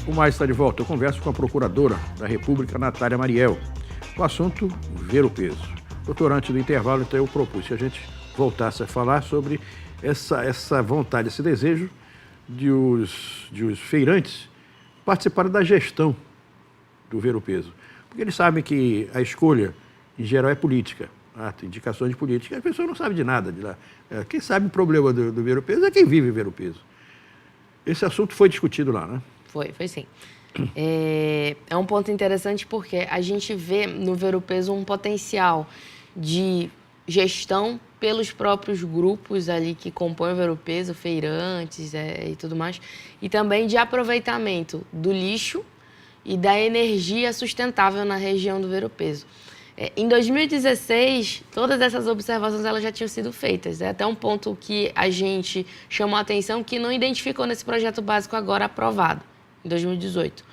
O Mais está de volta. Eu converso com a procuradora da República, Natália Mariel. O assunto, ver o peso. Doutor, antes do intervalo, então eu propus que a gente voltasse a falar sobre essa vontade, esse desejo de os feirantes participarem da gestão do ver o peso. Porque eles sabem que a escolha, em geral, é política. Tem indicações de política, a pessoa não sabe de nada de lá. Quem sabe o problema do ver o peso é quem vive ver o peso. Esse assunto foi discutido lá, né? Foi sim. É um ponto interessante porque a gente vê no ver o peso um potencial de gestão pelos próprios grupos ali que compõem o ver o peso, feirantes e tudo mais, e também de aproveitamento do lixo e da energia sustentável na região do ver o peso. Em 2016, todas essas observações elas já tinham sido feitas. É até um ponto que a gente chamou a atenção que não identificou nesse projeto básico agora aprovado, em 2018.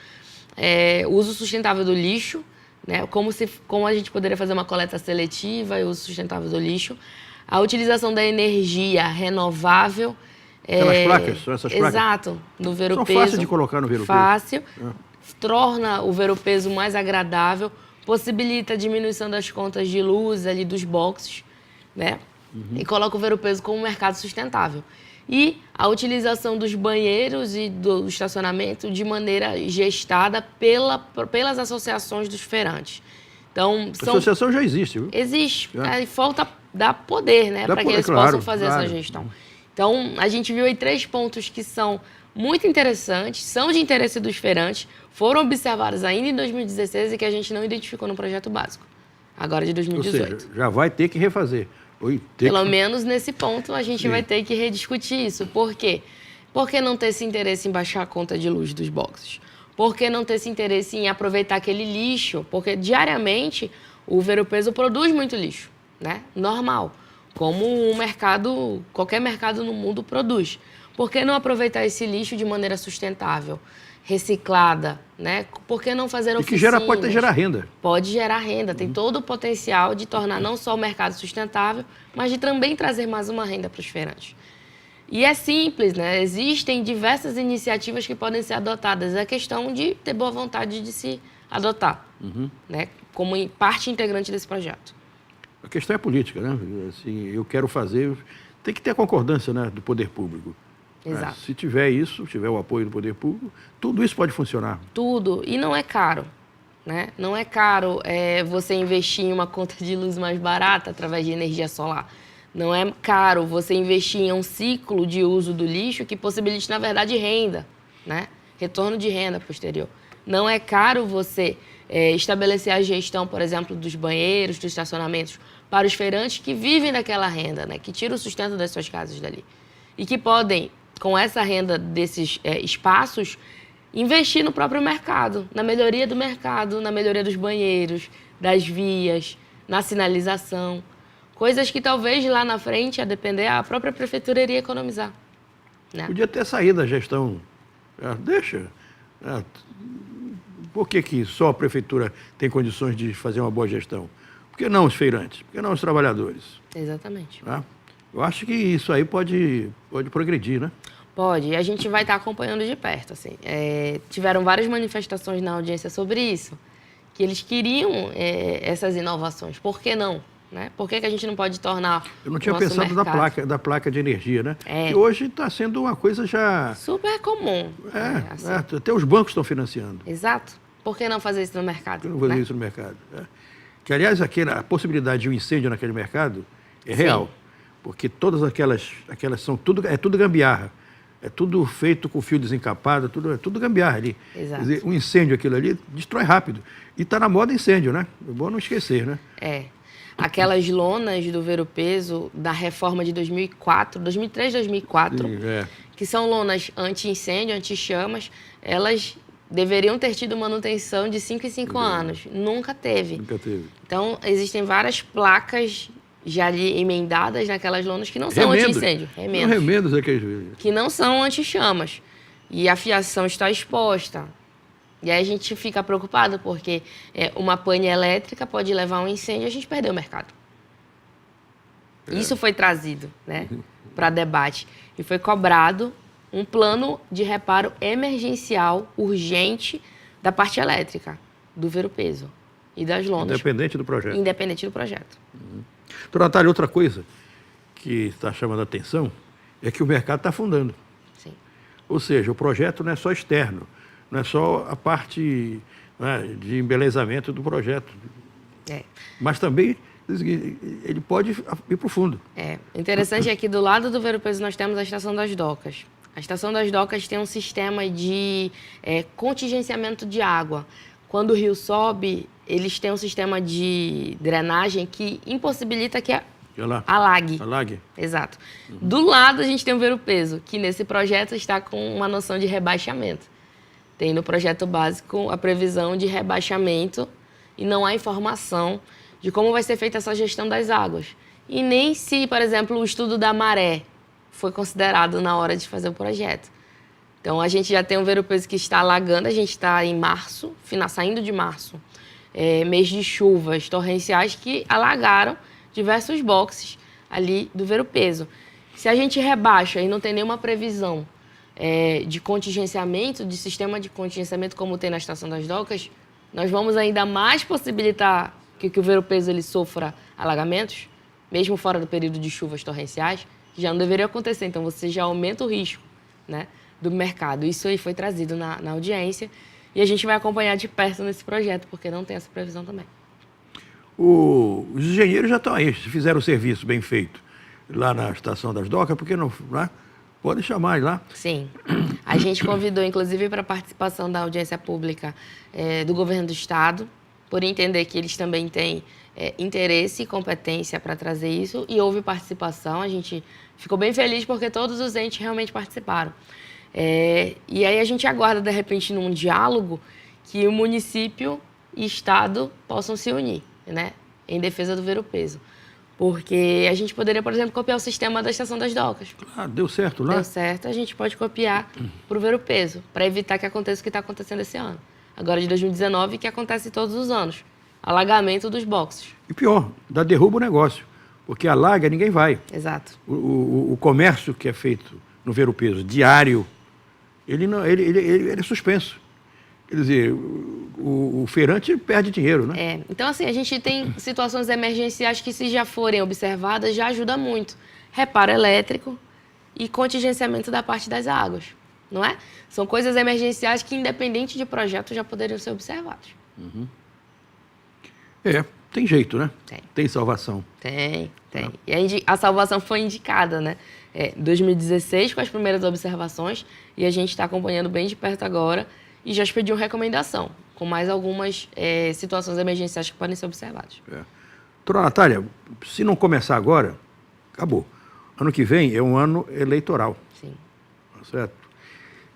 O uso sustentável do lixo, né, como a gente poderia fazer uma coleta seletiva e uso sustentável do lixo, a utilização da energia renovável. Aquelas placas, são essas placas? Exato, no ver o peso. São fáceis de colocar no ver o peso. Fácil, torna o ver o peso mais agradável, possibilita a diminuição das contas de luz ali dos boxes, né? E coloca o ver o peso como um mercado sustentável. E a utilização dos banheiros e do estacionamento de maneira gestada pelas associações dos feirantes. Então, A associação já existe, viu? Existe. E falta dar poder, né? Para que eles possam fazer essa gestão. Então, a gente viu aí 3 pontos que são muito interessantes, são de interesse dos feirantes, foram observados ainda em 2016 e que a gente não identificou no projeto básico, agora de 2018. Ou seja, já vai ter que refazer. Pelo menos nesse ponto a gente vai ter que rediscutir isso. Por quê? Por que não ter esse interesse em baixar a conta de luz dos boxes? Por que não ter esse interesse em aproveitar aquele lixo? Porque diariamente o ver o peso produz muito lixo, né? Normal, como qualquer mercado no mundo produz. Por que não aproveitar esse lixo de maneira sustentável, reciclada, né? Por que não fazer oficinas? E que pode gerar renda. Pode gerar renda, tem todo o potencial de tornar não só o mercado sustentável, mas de também trazer mais uma renda para os feirantes. E é simples, né? Existem diversas iniciativas que podem ser adotadas. É questão de ter boa vontade de se adotar, né? Como parte integrante desse projeto. A questão é política, né? Assim, eu quero fazer... Tem que ter a concordância, né, do poder público. Exato. Se tiver isso, tiver o apoio do poder público, tudo isso pode funcionar. Tudo. E não é caro, né? Não é caro você investir em uma conta de luz mais barata através de energia solar. Não é caro você investir em um ciclo de uso do lixo que possibilite, na verdade, renda, né? Retorno de renda posterior. Não é caro você estabelecer a gestão, por exemplo, dos banheiros, dos estacionamentos, para os feirantes que vivem daquela renda, né? Que tiram o sustento das suas casas dali. E que podem, com essa renda desses espaços, investir no próprio mercado, na melhoria do mercado, na melhoria dos banheiros, das vias, na sinalização. Coisas que talvez lá na frente, a depender, a própria prefeitura iria economizar, né? Podia ter saído da gestão. Deixa. Por que só a prefeitura tem condições de fazer uma boa gestão? Por que não os feirantes? Por que não os trabalhadores? Exatamente. Eu acho que isso aí pode progredir, né? Pode, e a gente vai estar acompanhando de perto, assim. Tiveram várias manifestações na audiência sobre isso, que eles queriam essas inovações. Por que não? Né? Por que a gente não pode tornar Eu não tinha pensado da placa de energia, né? Que hoje está sendo uma coisa já... super comum. Assim. Até os bancos estão financiando. Exato. Por que não fazer isso no mercado? Por que não fazer isso no mercado? Que, aliás, a possibilidade de um incêndio naquele mercado é real. Porque todas aquelas são tudo gambiarra. É tudo feito com fio desencapado, é tudo gambiarra ali. Exato. Quer dizer, um incêndio, aquilo ali, destrói rápido. E está na moda incêndio, né? É bom não esquecer, né? Aquelas lonas do ver o peso da reforma de 2004, 2003, 2004, que são lonas anti-incêndio, anti-chamas, elas deveriam ter tido manutenção de 5 em 5 anos. Nunca teve. Então, existem várias placas já ali emendadas naquelas lonas que não são anti-incêndio. Remendos que não são anti-chamas. E a fiação está exposta. E aí a gente fica preocupado porque uma pane elétrica pode levar a um incêndio e a gente perdeu o mercado. Isso foi trazido, né, para debate. E foi cobrado um plano de reparo emergencial, urgente, da parte elétrica, do Ver-o-Peso e das lonas. Independente do projeto. Independente do projeto. Doutora Natália, outra coisa que está chamando a atenção é que o mercado está afundando. Sim. Ou seja, o projeto não é só externo, não é só a parte, né, de embelezamento do projeto, mas também ele pode ir para o fundo. Interessante é que do lado do Ver-o-Peso nós temos a Estação das Docas. A Estação das Docas tem um sistema de contingenciamento de água. Quando o rio sobe, eles têm um sistema de drenagem que impossibilita que alague. Alague. Exato. Do lado a gente tem o Ver-o-Peso, que nesse projeto está com uma noção de rebaixamento. Tem no projeto básico a previsão de rebaixamento e não há informação de como vai ser feita essa gestão das águas. E nem se, por exemplo, o estudo da maré foi considerado na hora de fazer o projeto. Então, a gente já tem um Ver-o-Peso que está alagando, a gente está em março, saindo de março, mês de chuvas torrenciais que alagaram diversos boxes ali do Ver-o-Peso. Se a gente rebaixa e não tem nenhuma previsão de contingenciamento, de sistema de contingenciamento como tem na Estação das Docas, nós vamos ainda mais possibilitar que o Ver-o-Peso ele sofra alagamentos, mesmo fora do período de chuvas torrenciais, que já não deveria acontecer. Então, você já aumenta o risco, né, do mercado. Isso aí foi trazido na audiência e a gente vai acompanhar de perto nesse projeto, porque não tem essa previsão também. Os engenheiros já estão aí, fizeram o serviço bem feito lá na Estação das Docas, porque não, né? Podem chamar lá. Sim. A gente convidou, inclusive, para a participação da audiência pública do governo do Estado, por entender que eles também têm interesse e competência para trazer isso, e houve participação. A gente ficou bem feliz porque todos os entes realmente participaram. E aí a gente aguarda, de repente, num diálogo, que o município e Estado possam se unir, né, em defesa do Ver-o-Peso. Porque a gente poderia, por exemplo, copiar o sistema da Estação das Docas. Ah, deu certo lá? Deu certo, a gente pode copiar para o Ver-o-Peso, para evitar que aconteça o que está acontecendo esse ano. Agora, de 2019, que acontece todos os anos. Alagamento dos boxes. E pior, dá derruba o negócio, porque alaga, ninguém vai. Exato. O comércio que é feito no Ver-o-Peso, diário, ele é suspenso. Quer dizer, o feirante perde dinheiro, né? Então, assim, a gente tem situações emergenciais que, se já forem observadas, já ajuda muito. Reparo elétrico e contingenciamento da parte das águas, não é? São coisas emergenciais que, independente de projeto, já poderiam ser observados. Tem jeito, né? Tem salvação. Tem. E a salvação foi indicada, né? 2016, com as primeiras observações, e a gente está acompanhando bem de perto agora, e já expediu recomendação, com mais algumas situações emergenciais que podem ser observadas. Doutora Natália, se não começar agora, acabou. Ano que vem é um ano eleitoral. Sim. Certo?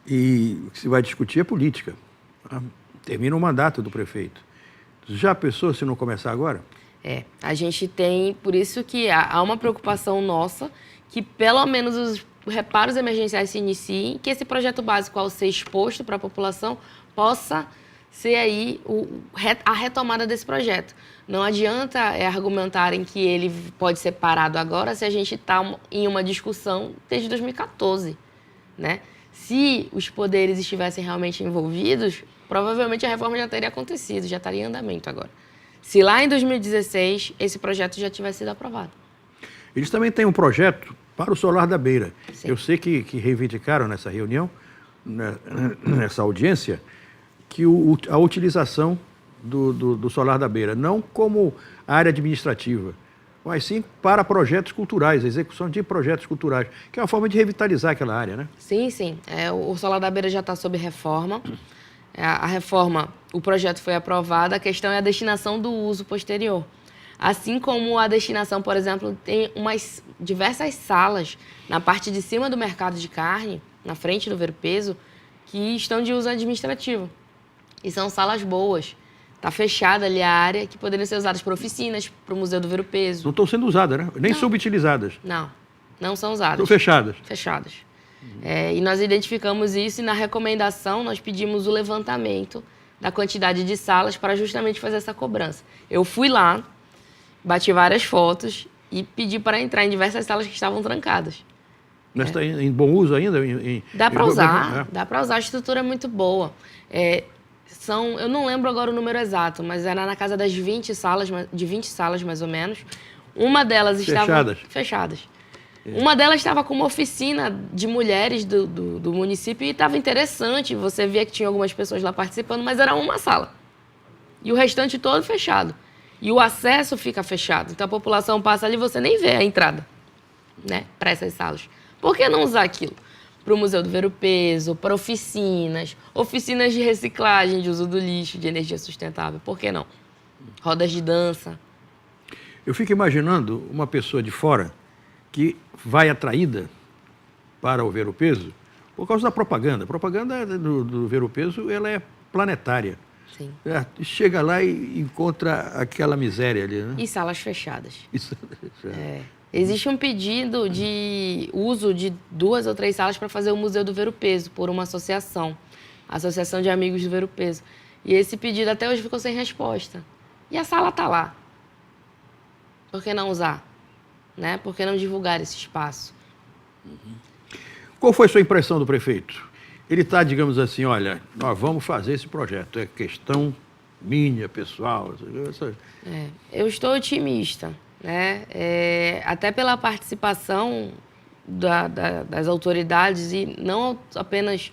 E o que se vai discutir é política. Termina o mandato do prefeito. Já pensou se não começar agora? A gente tem, por isso que há uma preocupação nossa que pelo menos os reparos emergenciais se iniciem, que esse projeto básico, ao ser exposto para a população, possa ser aí a retomada desse projeto. Não adianta argumentarem que ele pode ser parado agora se a gente está em uma discussão desde 2014, né? Se os poderes estivessem realmente envolvidos, provavelmente a reforma já teria acontecido, já estaria em andamento agora. Se lá em 2016 esse projeto já tivesse sido aprovado. Eles também têm um projeto para o Solar da Beira. Sim. Eu sei que reivindicaram nessa reunião, nessa audiência, que a utilização do Solar da Beira, não como área administrativa, mas sim para projetos culturais, a execução de projetos culturais, que é uma forma de revitalizar aquela área, né? Sim. O Solar da Beira já está sob reforma. A reforma, o projeto foi aprovado, a questão é a destinação do uso posterior. Assim como a destinação, por exemplo, tem diversas salas na parte de cima do mercado de carne, na frente do Ver-o-Peso, que estão de uso administrativo. E são salas boas. Está fechada ali a área, que poderiam ser usadas para oficinas, para o Museu do Ver-o-Peso. Não estão sendo usadas, né? Nem subutilizadas. Não são usadas. Estão fechadas. Fechadas. E nós identificamos isso e, na recomendação, nós pedimos o levantamento da quantidade de salas para justamente fazer essa cobrança. Eu fui lá, bati várias fotos e pedi para entrar em diversas salas que estavam trancadas. Mas está em bom uso ainda? Dá para usar, dá para usar, a estrutura é muito boa. Eu não lembro agora o número exato, mas era na casa das 20 salas mais ou menos. Uma delas estava fechadas. Uma delas estava com uma oficina de mulheres do município e estava interessante. Você via que tinha algumas pessoas lá participando, mas era uma sala. E o restante todo fechado. E o acesso fica fechado. Então a população passa ali e você nem vê a entrada, né, para essas salas. Por que não usar aquilo? Para o Museu do Ver-o-Peso, para oficinas de reciclagem, de uso do lixo, de energia sustentável. Por que não? Rodas de dança. Eu fico imaginando uma pessoa de fora que vai atraída para o Ver-o-Peso por causa da propaganda. A propaganda do Ver-o-Peso, ela é planetária. Sim. Chega lá e encontra aquela miséria ali, né? E salas fechadas. Existe um pedido de uso de 2 ou 3 salas para fazer o Museu do Ver-o-Peso por uma associação, a Associação de Amigos do Ver-o-Peso. E esse pedido até hoje ficou sem resposta. E a sala está lá. Por que não usar? Né? Por que não divulgar esse espaço? Qual foi a sua impressão do prefeito? Ele está, digamos assim, olha, nós vamos fazer esse projeto, é questão minha, pessoal. Eu estou otimista, né? Até pela participação das autoridades e não apenas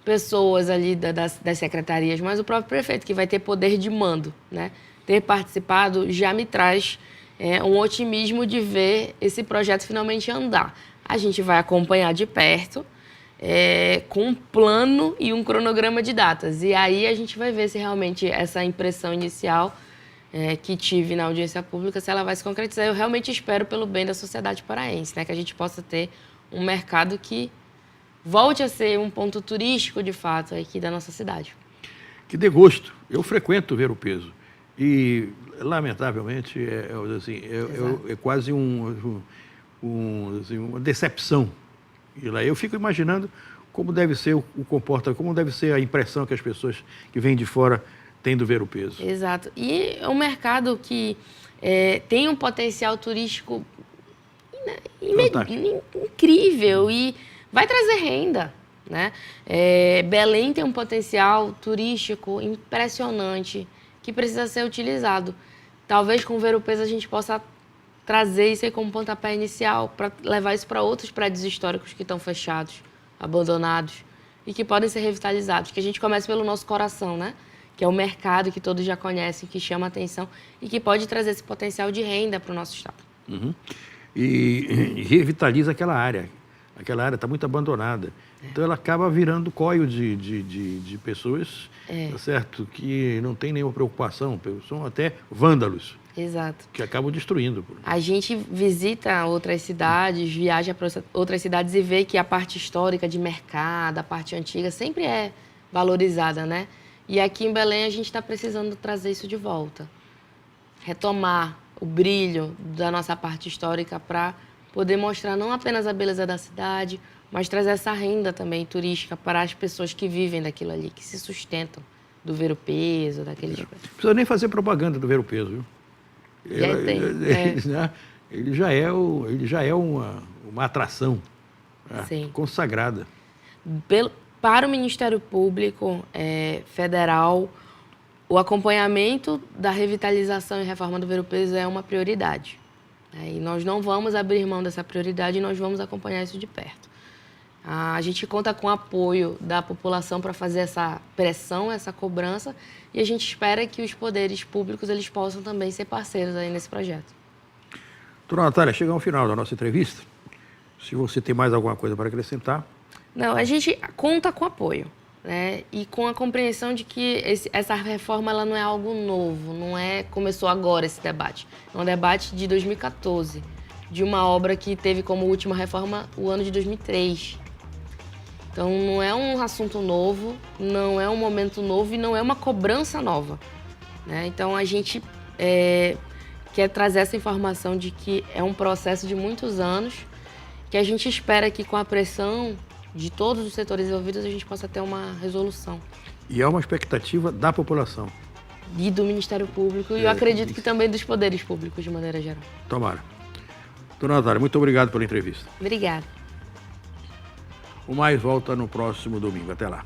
pessoas ali das secretarias, mas o próprio prefeito, que vai ter poder de mando, né? Ter participado já me traz um otimismo de ver esse projeto finalmente andar. A gente vai acompanhar de perto, com um plano e um cronograma de datas. E aí a gente vai ver se realmente essa impressão inicial que tive na audiência pública, se ela vai se concretizar. Eu realmente espero pelo bem da sociedade paraense, né? Que a gente possa ter um mercado que volte a ser um ponto turístico, de fato, aqui da nossa cidade. Que dê gosto. Eu frequento Ver-o-Peso. E, lamentavelmente, é quase uma decepção. E lá eu fico imaginando como deve ser o comportamento, como deve ser a impressão que as pessoas que vêm de fora têm do Ver-o-Peso. Exato. E é um mercado que tem um potencial turístico incrível e vai trazer renda, né? Belém tem um potencial turístico impressionante que precisa ser utilizado. Talvez com o Ver-o-Peso a gente possa trazer isso aí como pontapé inicial para levar isso para outros prédios históricos que estão fechados, abandonados e que podem ser revitalizados. Que a gente comece pelo nosso coração, né? Que é o mercado que todos já conhecem, que chama a atenção e que pode trazer esse potencial de renda para o nosso estado. Uhum. E revitaliza aquela área. Aquela área está muito abandonada. Então ela acaba virando cóio de pessoas, tá certo? Que não tem nenhuma preocupação, são até vândalos. Exato. Que acabam destruindo. A gente visita outras cidades, viaja para outras cidades e vê que a parte histórica de mercado, a parte antiga, sempre é valorizada, né? E aqui em Belém a gente está precisando trazer isso de volta. Retomar o brilho da nossa parte histórica para poder mostrar não apenas a beleza da cidade, mas trazer essa renda também turística para as pessoas que vivem daquilo ali, que se sustentam do Ver-o-Peso, daqueles... Não precisa nem fazer propaganda do Ver-o-Peso, viu? Ele já é uma atração consagrada. Para o Ministério Público Federal, o acompanhamento da revitalização e reforma do Ver-o-Peso é uma prioridade. E nós não vamos abrir mão dessa prioridade e nós vamos acompanhar isso de perto. A gente conta com o apoio da população para fazer essa pressão, essa cobrança, e a gente espera que os poderes públicos eles possam também ser parceiros aí nesse projeto. Doutora Natália, chegamos ao final da nossa entrevista. Se você tem mais alguma coisa para acrescentar. Não, a gente conta com apoio, né? E com a compreensão de que essa reforma ela não é algo novo, começou agora esse debate. É um debate de 2014, de uma obra que teve como última reforma o ano de 2003. Então, não é um assunto novo, não é um momento novo e não é uma cobrança nova, né? Então, a gente quer trazer essa informação de que é um processo de muitos anos, que a gente espera que com a pressão de todos os setores envolvidos a gente possa ter uma resolução. E é uma expectativa da população. E do Ministério Público e eu acredito que também dos poderes públicos de maneira geral. Tomara. Dona Natália, muito obrigado pela entrevista. Obrigada. O Mais volta no próximo domingo. Até lá.